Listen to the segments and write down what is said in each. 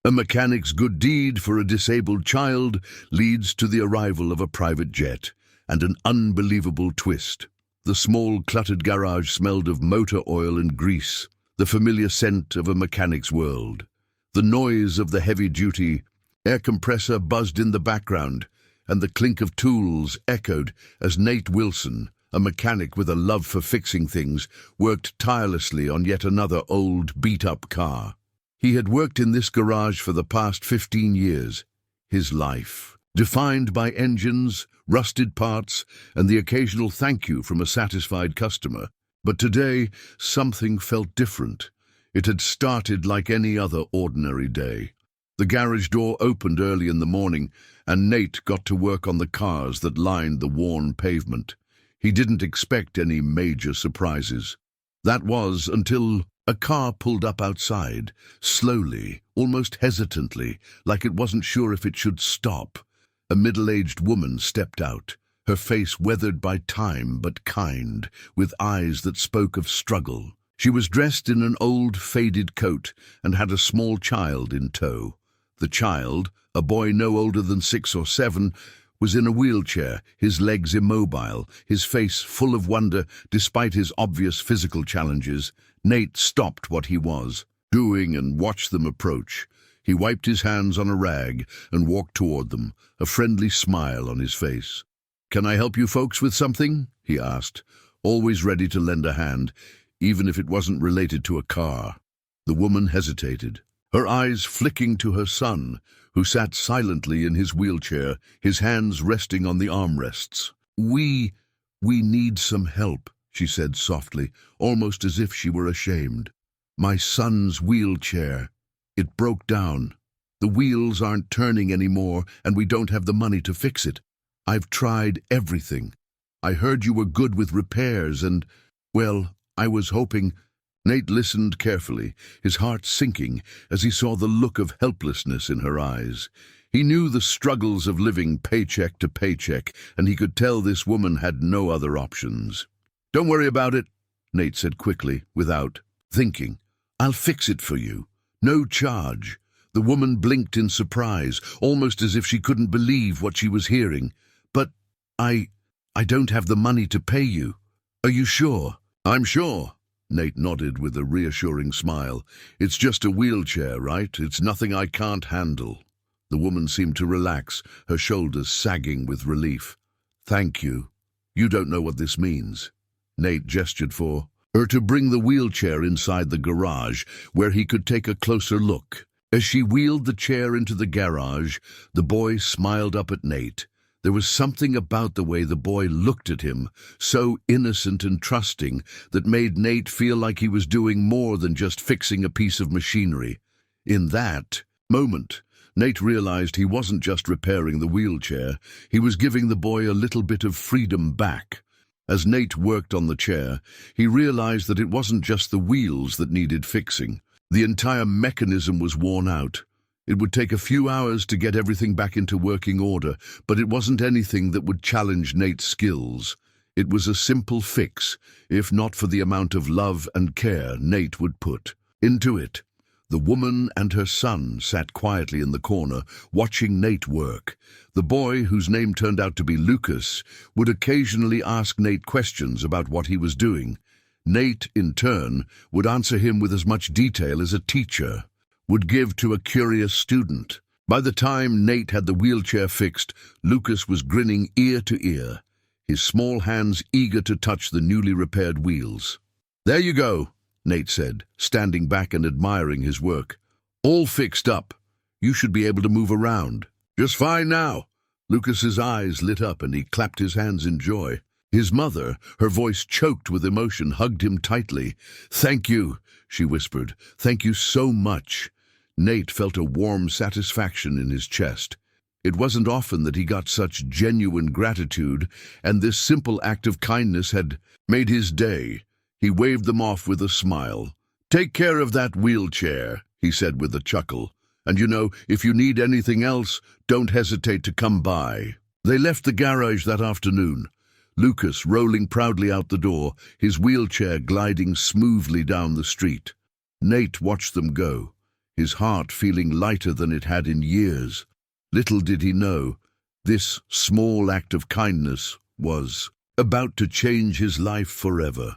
A mechanic's good deed for a disabled child leads to the arrival of a private jet, and an unbelievable twist. The small, cluttered garage smelled of motor oil and grease, the familiar scent of a mechanic's world. The noise of the heavy-duty air compressor buzzed in the background, and the clink of tools echoed as Nate Wilson, a mechanic with a love for fixing things, worked tirelessly on yet another old, beat-up car. He had worked in this garage for the past 15 years, his life, defined by engines, rusted parts, and the occasional thank you from a satisfied customer. But today, something felt different. It had started like any other ordinary day. The garage door opened early in the morning, and Nate got to work on the cars that lined the worn pavement. He didn't expect any major surprises. That was until a car pulled up outside, slowly, almost hesitantly, like it wasn't sure if it should stop. A middle-aged woman stepped out, her face weathered by time but kind, with eyes that spoke of struggle. She was dressed in an old, faded coat and had a small child in tow. The child, a boy no older than 6 or 7, was in a wheelchair, his legs immobile, his face full of wonder despite his obvious physical challenges. Nate stopped what he was doing and watched them approach. He wiped his hands on a rag and walked toward them, a friendly smile on his face. "Can I help you folks with something?" he asked, always ready to lend a hand, even if it wasn't related to a car. The woman hesitated, her eyes flicking to her son, who sat silently in his wheelchair, his hands resting on the armrests. We need some help," she said softly, almost as if she were ashamed. "My son's wheelchair. It broke down. The wheels aren't turning anymore, and we don't have the money to fix it. I've tried everything. I heard you were good with repairs and, well, I was hoping—" Nate listened carefully, his heart sinking as he saw the look of helplessness in her eyes. He knew the struggles of living paycheck to paycheck, and he could tell this woman had no other options. "Don't worry about it," Nate said quickly, without thinking. "I'll fix it for you. No charge." The woman blinked in surprise, almost as if she couldn't believe what she was hearing. "But I don't have the money to pay you. Are you sure?" "I'm sure." Nate nodded with a reassuring smile. "It's just a wheelchair, right? It's nothing I can't handle." The woman seemed to relax, her shoulders sagging with relief. "Thank you. You don't know what this means." Nate gestured for her to bring the wheelchair inside the garage, where he could take a closer look. As she wheeled the chair into the garage, the boy smiled up at Nate. There was something about the way the boy looked at him, so innocent and trusting, that made Nate feel like he was doing more than just fixing a piece of machinery. In that moment, Nate realized he wasn't just repairing the wheelchair, he was giving the boy a little bit of freedom back. As Nate worked on the chair, he realized that it wasn't just the wheels that needed fixing. The entire mechanism was worn out. It would take a few hours to get everything back into working order, but it wasn't anything that would challenge Nate's skills. It was a simple fix, if not for the amount of love and care Nate would put into it. The woman and her son sat quietly in the corner, watching Nate work. The boy, whose name turned out to be Lucas, would occasionally ask Nate questions about what he was doing. Nate, in turn, would answer him with as much detail as a teacher would give to a curious student. By the time Nate had the wheelchair fixed, Lucas was grinning ear to ear, his small hands eager to touch the newly repaired wheels. "There you go," Nate said, standing back and admiring his work. "All fixed up. You should be able to move around." "Just fine now." Lucas's eyes lit up and he clapped his hands in joy. His mother, her voice choked with emotion, hugged him tightly. "Thank you," she whispered. "Thank you so much." Nate felt a warm satisfaction in his chest. It wasn't often that he got such genuine gratitude, and this simple act of kindness had made his day. He waved them off with a smile. "Take care of that wheelchair," he said with a chuckle. "And if you need anything else, don't hesitate to come by." They left the garage that afternoon, Lucas rolling proudly out the door, his wheelchair gliding smoothly down the street. Nate watched them go, his heart feeling lighter than it had in years. Little did he know, this small act of kindness was about to change his life forever.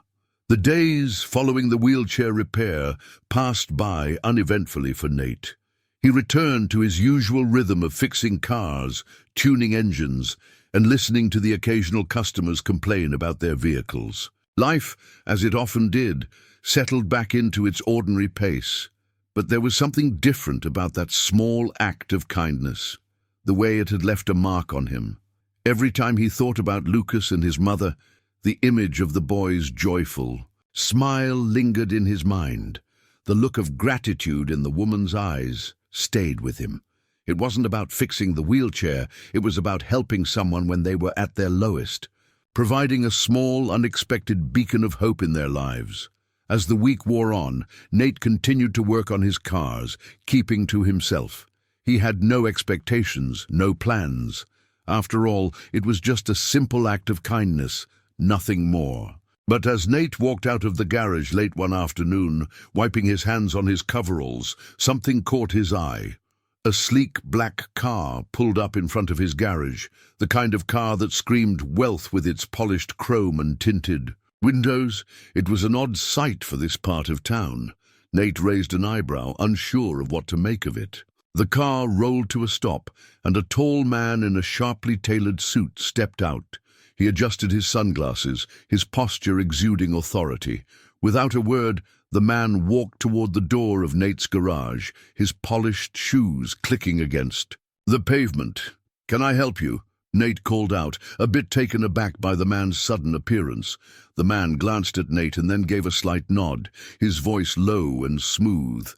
The days following the wheelchair repair passed by uneventfully for Nate. He returned to his usual rhythm of fixing cars, tuning engines, and listening to the occasional customers complain about their vehicles. Life, as it often did, settled back into its ordinary pace. But there was something different about that small act of kindness, the way it had left a mark on him. Every time he thought about Lucas and his mother, the image of the boy's joyful smile lingered in his mind. The look of gratitude in the woman's eyes stayed with him. It wasn't about fixing the wheelchair, it was about helping someone when they were at their lowest, providing a small, unexpected beacon of hope in their lives. As the week wore on, Nate continued to work on his cars, keeping to himself. He had no expectations, no plans. After all, it was just a simple act of kindness, nothing more. But as Nate walked out of the garage late one afternoon, wiping his hands on his coveralls, something caught his eye. A sleek black car pulled up in front of his garage, the kind of car that screamed wealth with its polished chrome and tinted windows. It was an odd sight for this part of town. Nate raised an eyebrow, unsure of what to make of it. The car rolled to a stop, and a tall man in a sharply tailored suit stepped out. He adjusted his sunglasses, his posture exuding authority. Without a word, the man walked toward the door of Nate's garage, his polished shoes clicking against the pavement. "Can I help you?" Nate called out, a bit taken aback by the man's sudden appearance. The man glanced at Nate and then gave a slight nod, his voice low and smooth.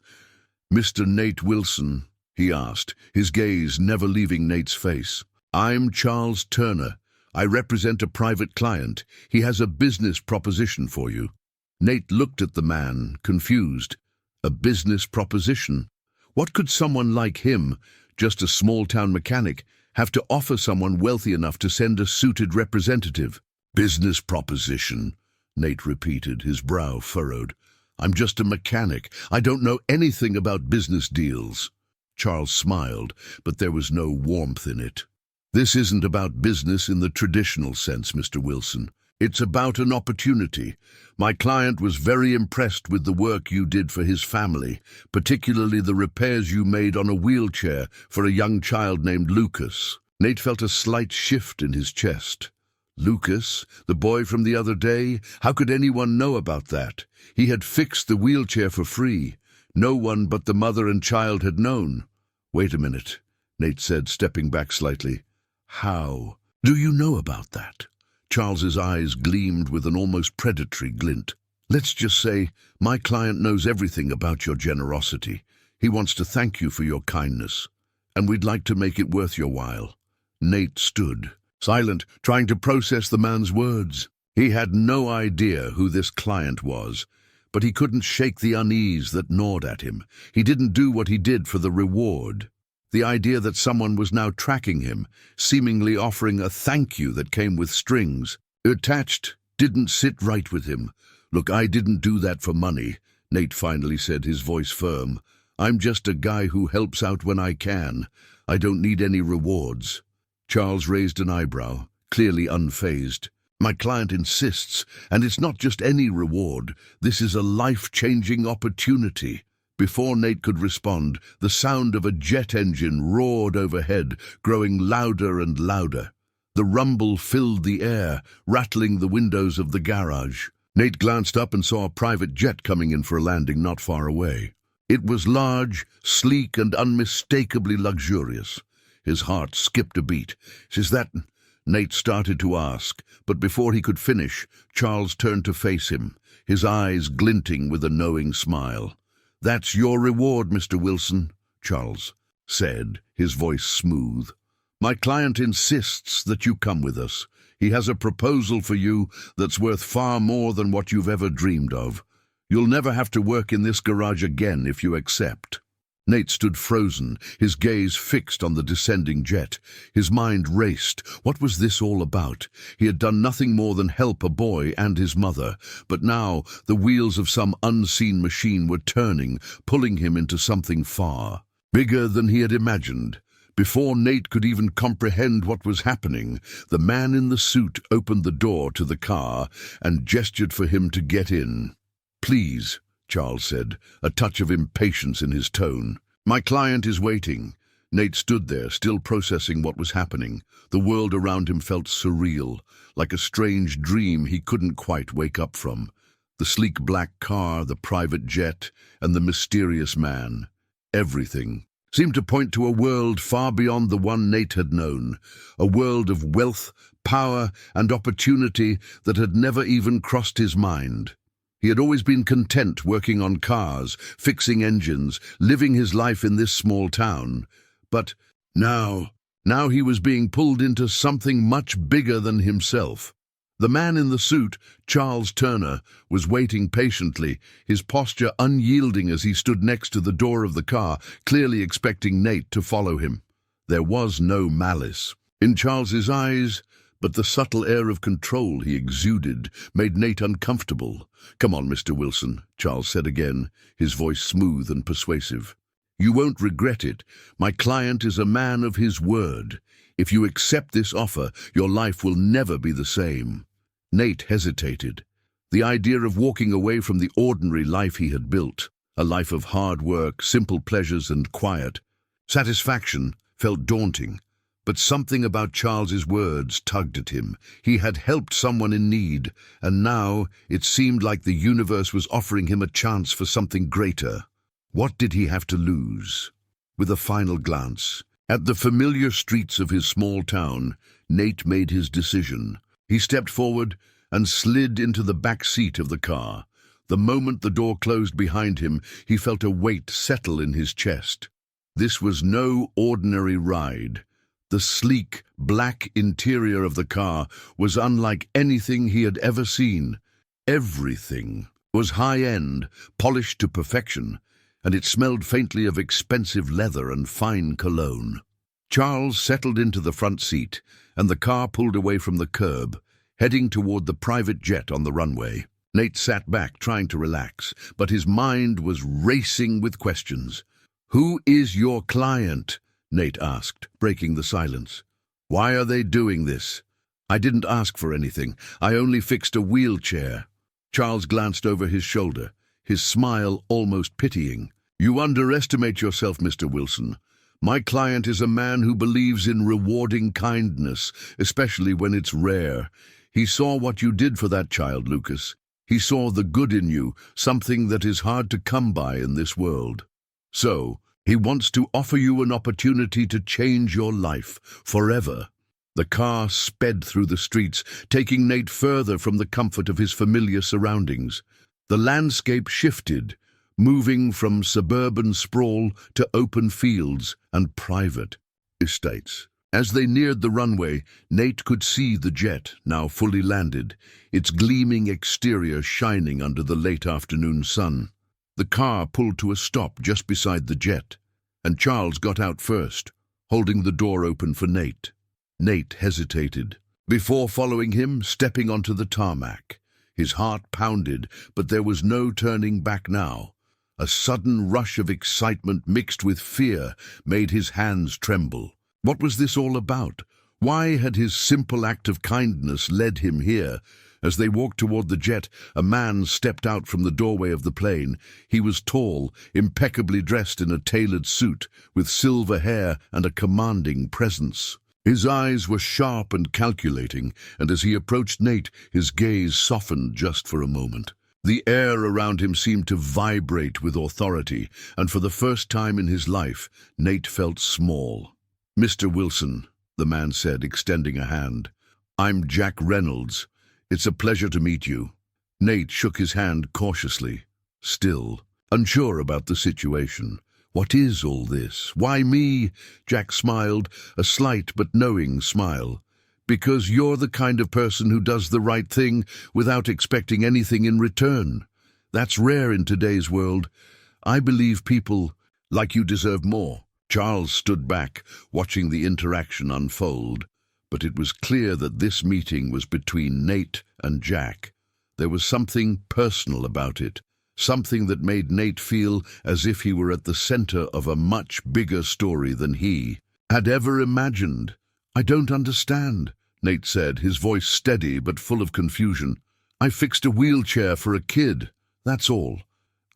"Mr. Nate Wilson?" he asked, his gaze never leaving Nate's face. "I'm Charles Turner. I represent a private client. He has a business proposition for you." Nate looked at the man, confused. A business proposition? What could someone like him, just a small-town mechanic, have to offer someone wealthy enough to send a suited representative? "Business proposition," Nate repeated, his brow furrowed. "I'm just a mechanic. I don't know anything about business deals." Charles smiled, but there was no warmth in it. "This isn't about business in the traditional sense, Mr. Wilson. It's about an opportunity. My client was very impressed with the work you did for his family, particularly the repairs you made on a wheelchair for a young child named Lucas." Nate felt a slight shift in his chest. Lucas, the boy from the other day? How could anyone know about that? He had fixed the wheelchair for free. No one but the mother and child had known. "Wait a minute," Nate said, stepping back slightly. "How do you know about that?" Charles's eyes gleamed with an almost predatory glint. "Let's just say my client knows everything about your generosity. He wants to thank you for your kindness, and we'd like to make it worth your while." Nate stood, silent, trying to process the man's words. He had no idea who this client was, but he couldn't shake the unease that gnawed at him. He didn't do what he did for the reward. The idea that someone was now tracking him, seemingly offering a thank you that came with strings attached, didn't sit right with him. "Look, I didn't do that for money," Nate finally said, his voice firm. "I'm just a guy who helps out when I can. I don't need any rewards." Charles raised an eyebrow, clearly unfazed. "My client insists, and it's not just any reward. This is a life-changing opportunity." Before Nate could respond, the sound of a jet engine roared overhead, growing louder and louder. The rumble filled the air, rattling the windows of the garage. Nate glanced up and saw a private jet coming in for a landing not far away. It was large, sleek, and unmistakably luxurious. His heart skipped a beat. "Is that—" Nate started to ask, but before he could finish, Charles turned to face him, his eyes glinting with a knowing smile. "That's your reward, Mr. Wilson," Charles said, his voice smooth. "My client insists that you come with us. He has a proposal for you that's worth far more than what you've ever dreamed of. You'll never have to work in this garage again if you accept." Nate stood frozen, his gaze fixed on the descending jet. His mind raced. What was this all about? He had done nothing more than help a boy and his mother, but now the wheels of some unseen machine were turning, pulling him into something far, bigger than he had imagined. Before Nate could even comprehend what was happening, the man in the suit opened the door to the car and gestured for him to get in. "Please," Charles said, a touch of impatience in his tone. "My client is waiting." Nate stood there, still processing what was happening. The world around him felt surreal, like a strange dream he couldn't quite wake up from. The sleek black car, the private jet, and the mysterious man. Everything seemed to point to a world far beyond the one Nate had known, a world of wealth, power, and opportunity that had never even crossed his mind. He had always been content working on cars, fixing engines, living his life in this small town. But now he was being pulled into something much bigger than himself. The man in the suit, Charles Turner, was waiting patiently, his posture unyielding as he stood next to the door of the car, clearly expecting Nate to follow him. There was no malice in Charles's eyes, but the subtle air of control he exuded made Nate uncomfortable. "Come on, Mr. Wilson," Charles said again, his voice smooth and persuasive. "You won't regret it. My client is a man of his word. If you accept this offer, your life will never be the same." Nate hesitated. The idea of walking away from the ordinary life he had built, a life of hard work, simple pleasures, and quiet satisfaction, felt daunting. But something about Charles's words tugged at him. He had helped someone in need, and now it seemed like the universe was offering him a chance for something greater. What did he have to lose? With a final glance at the familiar streets of his small town, Nate made his decision. He stepped forward and slid into the back seat of the car. The moment the door closed behind him, he felt a weight settle in his chest. This was no ordinary ride. The sleek, black interior of the car was unlike anything he had ever seen. Everything was high-end, polished to perfection, and it smelled faintly of expensive leather and fine cologne. Charles settled into the front seat, and the car pulled away from the curb, heading toward the private jet on the runway. Nate sat back, trying to relax, but his mind was racing with questions. "Who is your client?" Nate asked, breaking the silence. "Why are they doing this?" "I didn't ask for anything. I only fixed a wheelchair." Charles glanced over his shoulder, his smile almost pitying. "You underestimate yourself, Mr. Wilson. My client is a man who believes in rewarding kindness, especially when it's rare. He saw what you did for that child, Lucas. He saw the good in you, something that is hard to come by in this world. So, he wants to offer you an opportunity to change your life forever." The car sped through the streets, taking Nate further from the comfort of his familiar surroundings. The landscape shifted, moving from suburban sprawl to open fields and private estates. As they neared the runway, Nate could see the jet, now fully landed, its gleaming exterior shining under the late afternoon sun. The car pulled to a stop just beside the jet, and Charles got out first, holding the door open for Nate. Nate hesitated, before following him, stepping onto the tarmac. His heart pounded, but there was no turning back now. A sudden rush of excitement mixed with fear made his hands tremble. What was this all about? Why had his simple act of kindness led him here? As they walked toward the jet, a man stepped out from the doorway of the plane. He was tall, impeccably dressed in a tailored suit, with silver hair and a commanding presence. His eyes were sharp and calculating, and as he approached Nate, his gaze softened just for a moment. The air around him seemed to vibrate with authority, and for the first time in his life, Nate felt small. "Mr. Wilson," the man said, extending a hand. "I'm Jack Reynolds. It's a pleasure to meet you." Nate shook his hand cautiously, still unsure about the situation. "What is all this? Why me?" Jack smiled, a slight but knowing smile. "Because you're the kind of person who does the right thing without expecting anything in return. That's rare in today's world. I believe people Like you deserve more. Charles stood back, watching the interaction unfold, but it was clear that this meeting was between Nate and Jack. There was something personal about it, something that made Nate feel as if he were at the center of a much bigger story than he had ever imagined. "I don't understand," Nate said, his voice steady but full of confusion. "I fixed a wheelchair for a kid, that's all.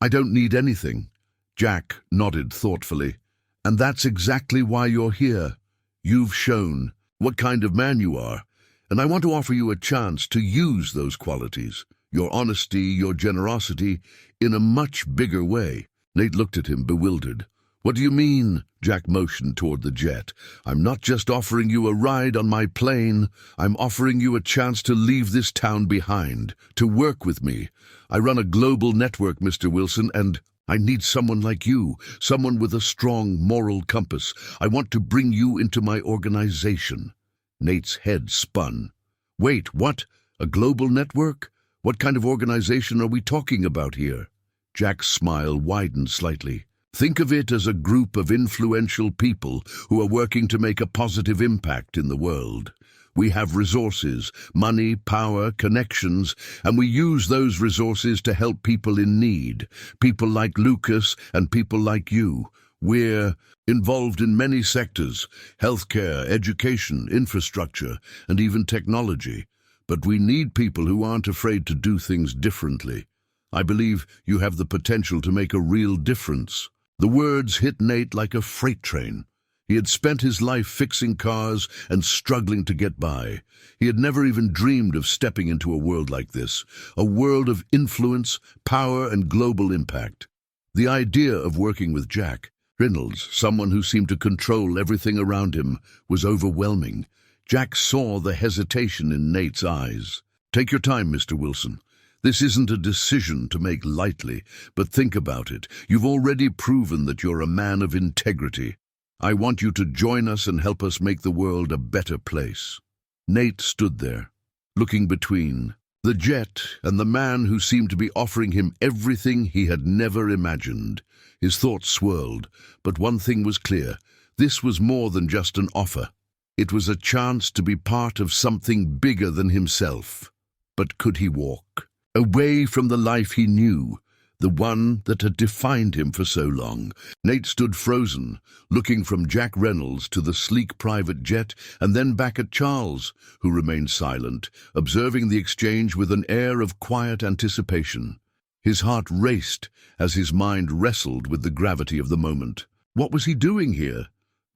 I don't need anything." Jack nodded thoughtfully. "And that's exactly why you're here. You've shown what kind of man you are, and I want to offer you a chance to use those qualities, your honesty, your generosity, in a much bigger way." Nate looked at him, bewildered. "What do you mean?" Jack motioned toward the jet. "I'm not just offering you a ride on my plane. I'm offering you a chance to leave this town behind, to work with me. I run a global network, Mr. Wilson, and I need someone like you, someone with a strong moral compass. I want to bring you into my organization." Nate's head spun. "Wait, what? A global network? What kind of organization are we talking about here?" Jack's smile widened slightly. "Think of it as a group of influential people who are working to make a positive impact in the world. We have resources, money, power, connections, and we use those resources to help people in need, people like Lucas and people like you. We're involved in many sectors: healthcare, education, infrastructure, and even technology. But we need people who aren't afraid to do things differently. I believe you have the potential to make a real difference." The words hit Nate like a freight train. He had spent his life fixing cars and struggling to get by. He had never even dreamed of stepping into a world like this, a world of influence, power, and global impact. The idea of working with Jack Reynolds, someone who seemed to control everything around him, was overwhelming. Jack saw the hesitation in Nate's eyes. "Take your time, Mr. Wilson. This isn't a decision to make lightly, but think about it. You've already proven that you're a man of integrity. I want you to join us and help us make the world a better place." Nate stood there, looking between the jet and the man who seemed to be offering him everything he had never imagined. His thoughts swirled, but one thing was clear. This was more than just an offer. It was a chance to be part of something bigger than himself. But could he walk away from the life he knew, the one that had defined him for so long? Nate stood frozen, looking from Jack Reynolds to the sleek private jet and then back at Charles, who remained silent, observing the exchange with an air of quiet anticipation. His heart raced as his mind wrestled with the gravity of the moment. What was he doing here?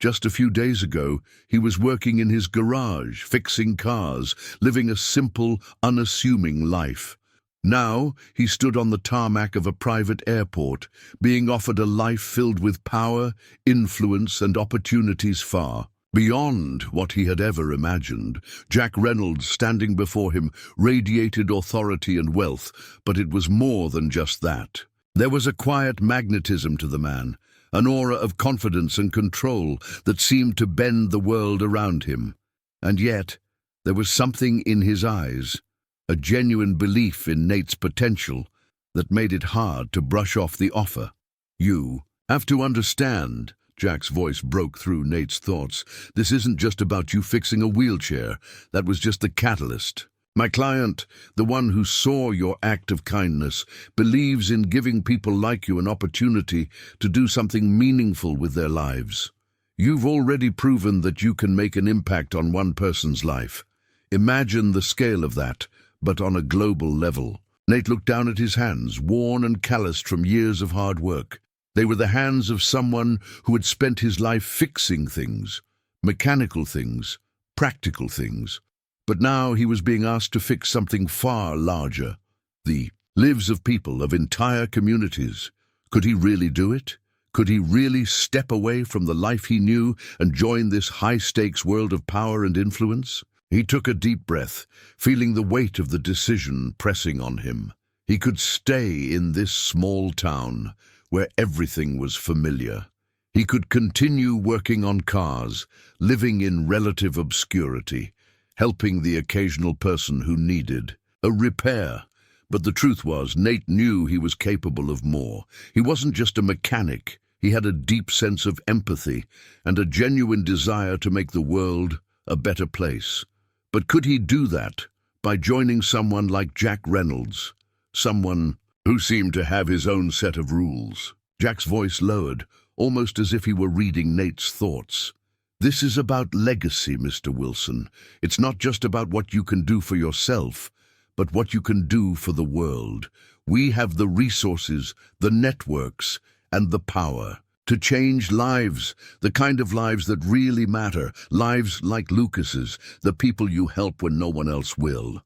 Just a few days ago, he was working in his garage, fixing cars, living a simple, unassuming life. Now he stood on the tarmac of a private airport, being offered a life filled with power, influence, and opportunities far beyond what he had ever imagined. Jack Reynolds, standing before him, radiated authority and wealth, but it was more than just that. There was a quiet magnetism to the man, an aura of confidence and control that seemed to bend the world around him. And yet, there was something in his eyes, a genuine belief in Nate's potential, that made it hard to brush off the offer. "You have to understand," Jack's voice broke through Nate's thoughts. "This isn't just about you fixing a wheelchair. That was just the catalyst. My client, the one who saw your act of kindness, believes in giving people like you an opportunity to do something meaningful with their lives. You've already proven that you can make an impact on one person's life. Imagine the scale of that, but on a global level." Nate looked down at his hands, worn and calloused from years of hard work. They were the hands of someone who had spent his life fixing things, mechanical things, practical things. But now he was being asked to fix something far larger, the lives of people, of entire communities. Could he really do it? Could he really step away from the life he knew and join this high-stakes world of power and influence? He took a deep breath, feeling the weight of the decision pressing on him. He could stay in this small town, where everything was familiar. He could continue working on cars, living in relative obscurity, helping the occasional person who needed a repair. But the truth was, Nate knew he was capable of more. He wasn't just a mechanic, He had a deep sense of empathy and a genuine desire to make the world a better place. But could he do that by joining someone like Jack Reynolds, someone who seemed to have his own set of rules? Jack's voice lowered, almost as if he were reading Nate's thoughts. This is about legacy, Mr. Wilson. It's not just about what you can do for yourself, but what you can do for the world. We have the resources, the networks, and the power to change lives, the kind of lives that really matter, lives like Lucas's, the people you help when no one else will.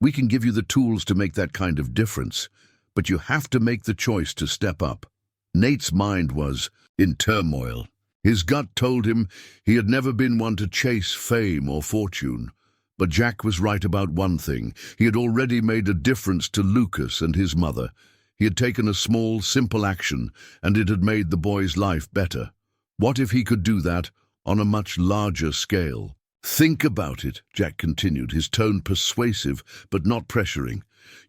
We can give you the tools to make that kind of difference, but you have to make the choice to step up. Nate's mind was in turmoil. His gut told him he had never been one to chase fame or fortune. But Jack was right about one thing. He had already made a difference to Lucas and his mother. He had taken a small, simple action, and it had made the boy's life better. What if he could do that on a much larger scale? Think about it, Jack continued, his tone persuasive but not pressuring.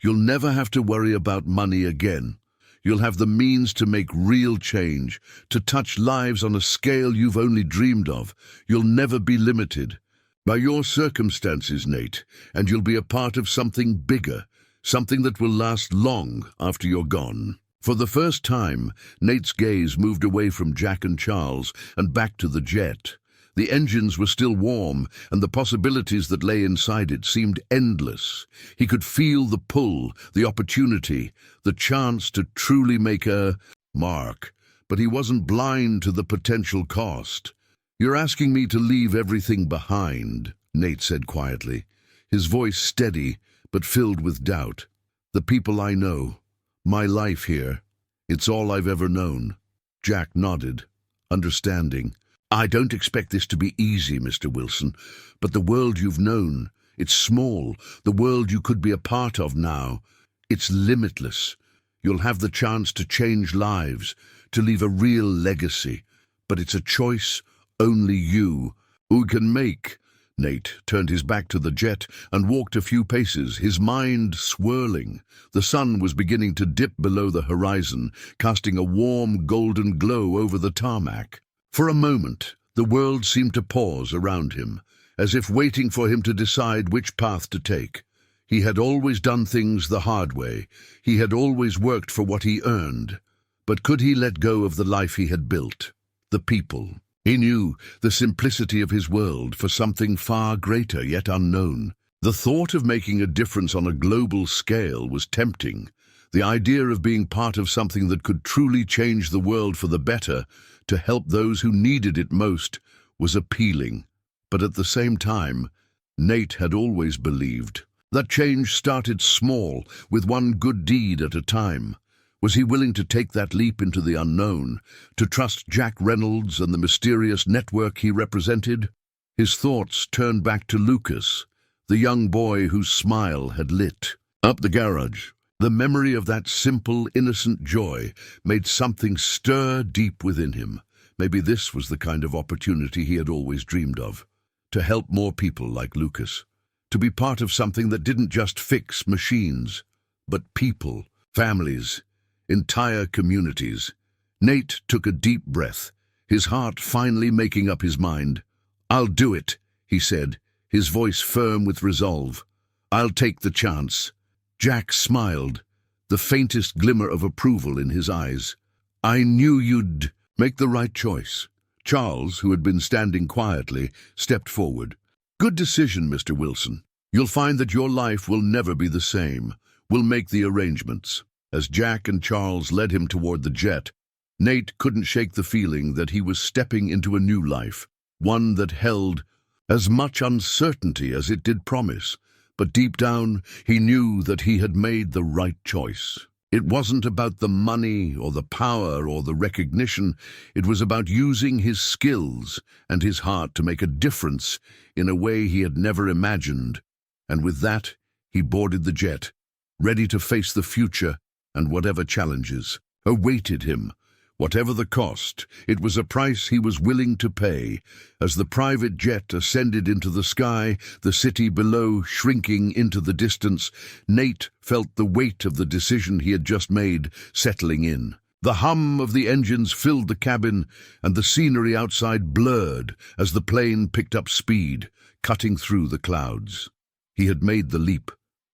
You'll never have to worry about money again. You'll have the means to make real change, to touch lives on a scale you've only dreamed of. You'll never be limited by your circumstances, Nate, and you'll be a part of something bigger, something that will last long after you're gone. For the first time, Nate's gaze moved away from Jack and Charles and back to the jet. The engines were still warm, and the possibilities that lay inside it seemed endless. He could feel the pull, the opportunity, the chance to truly make a mark, but he wasn't blind to the potential cost. You're asking me to leave everything behind, Nate said quietly, his voice steady but filled with doubt. The people I know, my life here, it's all I've ever known. Jack nodded, understanding. I don't expect this to be easy, Mr. Wilson, but the world you've known, it's small. The world you could be a part of now, it's limitless. You'll have the chance to change lives, to leave a real legacy, but it's a choice only you who can make. Nate turned his back to the jet and walked a few paces, his mind swirling. The sun was beginning to dip below the horizon, casting a warm golden glow over the tarmac. For a moment, the world seemed to pause around him, as if waiting for him to decide which path to take. He had always done things the hard way. He had always worked for what he earned. But could he let go of the life he had built? The people. He knew the simplicity of his world for something far greater yet unknown. The thought of making a difference on a global scale was tempting. The idea of being part of something that could truly change the world for the better, to help those who needed it most, was appealing. But at the same time, Nate had always believed that change started small, with one good deed at a time. Was he willing to take that leap into the unknown, to trust Jack Reynolds and the mysterious network he represented? His thoughts turned back to Lucas, the young boy whose smile had lit up the garage. The memory of that simple, innocent joy made something stir deep within him. Maybe this was the kind of opportunity he had always dreamed of, to help more people like Lucas, to be part of something that didn't just fix machines, but people, families, entire communities. Nate took a deep breath, his heart finally making up his mind. "I'll do it," he said, his voice firm with resolve. "I'll take the chance." Jack smiled, the faintest glimmer of approval in his eyes. "I knew you'd make the right choice." Charles, who had been standing quietly, stepped forward. "Good decision, Mr. Wilson. You'll find that your life will never be the same. We'll make the arrangements." As Jack and Charles led him toward the jet, Nate couldn't shake the feeling that he was stepping into a new life, one that held as much uncertainty as it did promise. But deep down, he knew that he had made the right choice. It wasn't about the money or the power or the recognition. It was about using his skills and his heart to make a difference in a way he had never imagined. And with that, he boarded the jet, ready to face the future and whatever challenges awaited him. Whatever the cost, it was a price he was willing to pay. As the private jet ascended into the sky, the city below shrinking into the distance, Nate felt the weight of the decision he had just made settling in. The hum of the engines filled the cabin, and the scenery outside blurred as the plane picked up speed, cutting through the clouds. He had made the leap,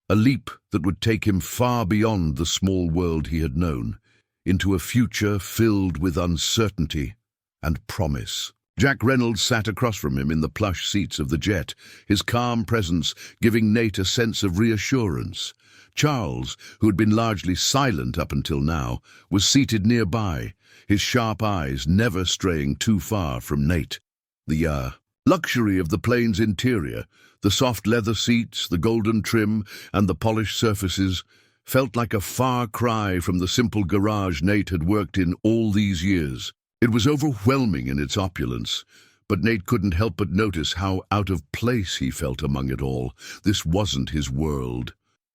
a leap that would take him far beyond the small world he had known, into a future filled with uncertainty and promise. Jack Reynolds sat across from him in the plush seats of the jet, his calm presence giving Nate a sense of reassurance. Charles, who had been largely silent up until now, was seated nearby, his sharp eyes never straying too far from Nate. The luxury of the plane's interior, the soft leather seats, the golden trim, and the polished surfaces, felt like a far cry from the simple garage Nate had worked in all these years. It was overwhelming in its opulence, but Nate couldn't help but notice how out of place he felt among it all. This wasn't his world.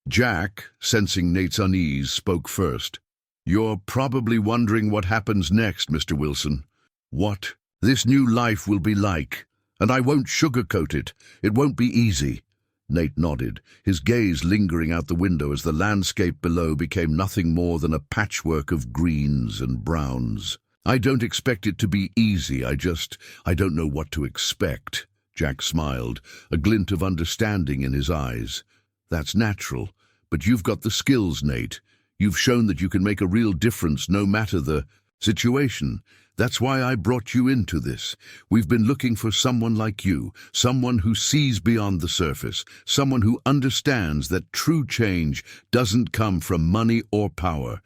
Jack, sensing Nate's unease, spoke first. "You're probably wondering what happens next, Mr. Wilson. What this new life will be like. And I won't sugarcoat it. It won't be easy." Nate nodded, his gaze lingering out the window as the landscape below became nothing more than a patchwork of greens and browns. "I don't expect it to be easy, I don't know what to expect." Jack smiled, a glint of understanding in his eyes. "That's natural, but you've got the skills, Nate. You've shown that you can make a real difference no matter the situation. That's why I brought you into this. We've been looking for someone like you, someone who sees beyond the surface, someone who understands that true change doesn't come from money or power.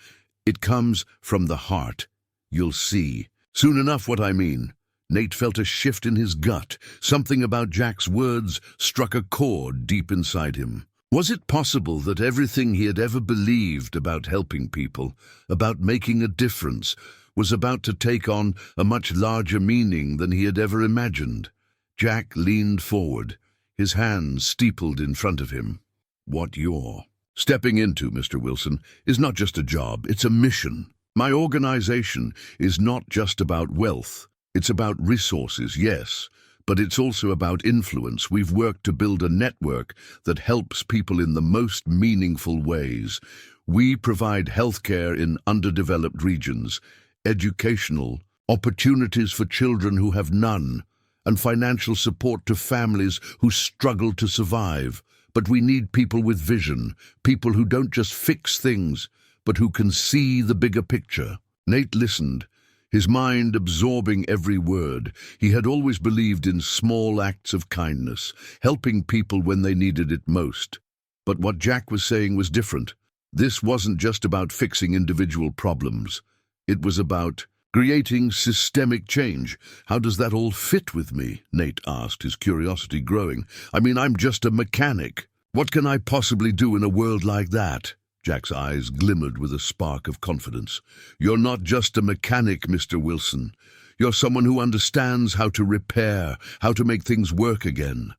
It comes from the heart. You'll see soon enough what I mean." Nate felt a shift in his gut. Something about Jack's words struck a chord deep inside him. Was it possible that everything he had ever believed about helping people, about making a difference, was about to take on a much larger meaning than he had ever imagined? Jack leaned forward, his hands steepled in front of him. "What you're stepping into, Mr. Wilson, is not just a job, it's a mission. My organization is not just about wealth. It's about resources, yes, but it's also about influence. We've worked to build a network that helps people in the most meaningful ways. We provide healthcare in underdeveloped regions, educational opportunities for children who have none, and financial support to families who struggle to survive. But we need people with vision, people who don't just fix things, but who can see the bigger picture." Nate listened, his mind absorbing every word. He had always believed in small acts of kindness, helping people when they needed it most. But what Jack was saying was different. This wasn't just about fixing individual problems. It was about creating systemic change. "How does that all fit with me?" Nate asked, his curiosity growing. "I mean, I'm just a mechanic. What can I possibly do in a world like that?" Jack's eyes glimmered with a spark of confidence. "You're not just a mechanic, Mr. Wilson. You're someone who understands how to repair, how to make things work again.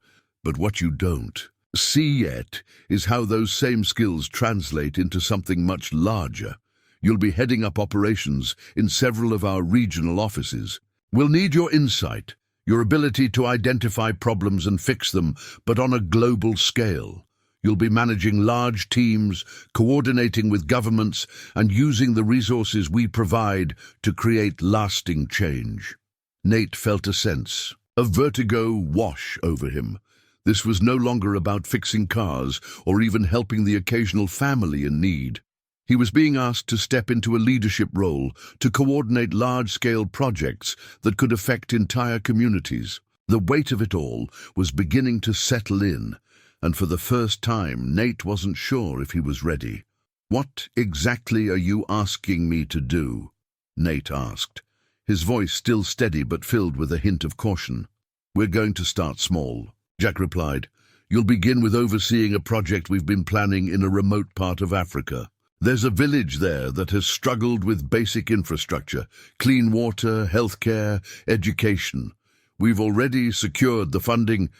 But what you don't see yet is how those same skills translate into something much larger. You'll be heading up operations in several of our regional offices. We'll need your insight, your ability to identify problems and fix them, but on a global scale. You'll be managing large teams, coordinating with governments, and using the resources we provide to create lasting change." Nate felt a sense of vertigo wash over him. This was no longer about fixing cars or even helping the occasional family in need. He was being asked to step into a leadership role, to coordinate large-scale projects that could affect entire communities. The weight of it all was beginning to settle in, and for the first time, Nate wasn't sure if he was ready. "What exactly are you asking me to do?" Nate asked, his voice still steady but filled with a hint of caution. "We're going to start small," Jack replied. "You'll begin with overseeing a project we've been planning in a remote part of Africa. There's a village there that has struggled with basic infrastructure, clean water, healthcare, education. We've already secured the funding,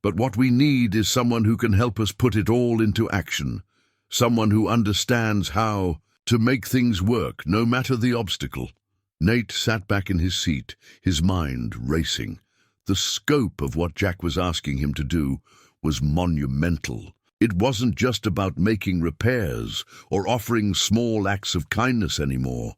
but what we need is someone who can help us put it all into action, someone who understands how to make things work, no matter the obstacle." Nate sat back in his seat, his mind racing. The scope of what Jack was asking him to do was monumental. It wasn't just about making repairs or offering small acts of kindness anymore.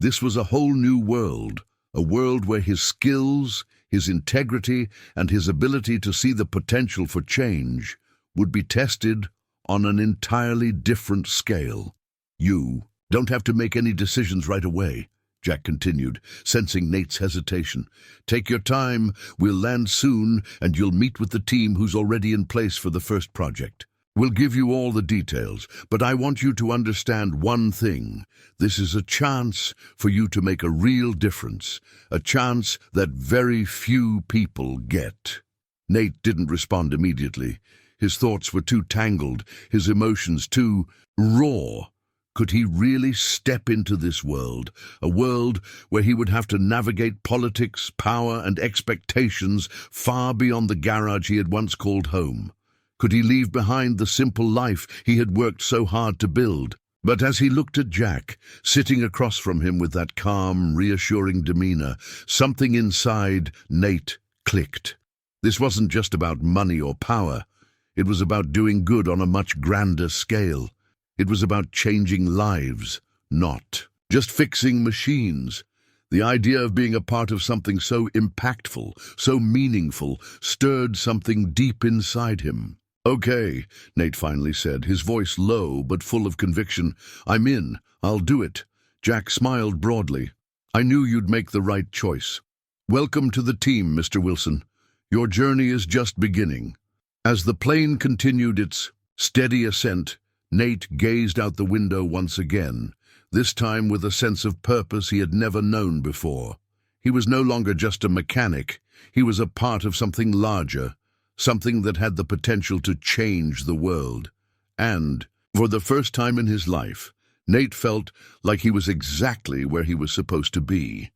This was a whole new world, a world where his skills, his integrity, and his ability to see the potential for change would be tested on an entirely different scale. You don't have to make any decisions right away, Jack continued, sensing Nate's hesitation. Take your time, we'll land soon, and you'll meet with the team who's already in place for the first project. We'll give you all the details, but I want you to understand one thing. This is a chance for you to make a real difference, a chance that very few people get. Nate didn't respond immediately. His thoughts were too tangled, his emotions too raw. Could he really step into this world, a world where he would have to navigate politics, power, and expectations far beyond the garage he had once called home? Could he leave behind the simple life he had worked so hard to build? But as he looked at Jack, sitting across from him with that calm, reassuring demeanor, something inside Nate clicked. This wasn't just about money or power. It was about doing good on a much grander scale. It was about changing lives, not just fixing machines. The idea of being a part of something so impactful, so meaningful, stirred something deep inside him. "Okay," Nate finally said, his voice low but full of conviction. "I'm in. I'll do it." Jack smiled broadly. "I knew you'd make the right choice. Welcome to the team, Mr. Wilson. Your journey is just beginning." As the plane continued its steady ascent, Nate gazed out the window once again, this time with a sense of purpose he had never known before. He was no longer just a mechanic. He was a part of something larger, something that had the potential to change the world. And, for the first time in his life, Nate felt like he was exactly where he was supposed to be.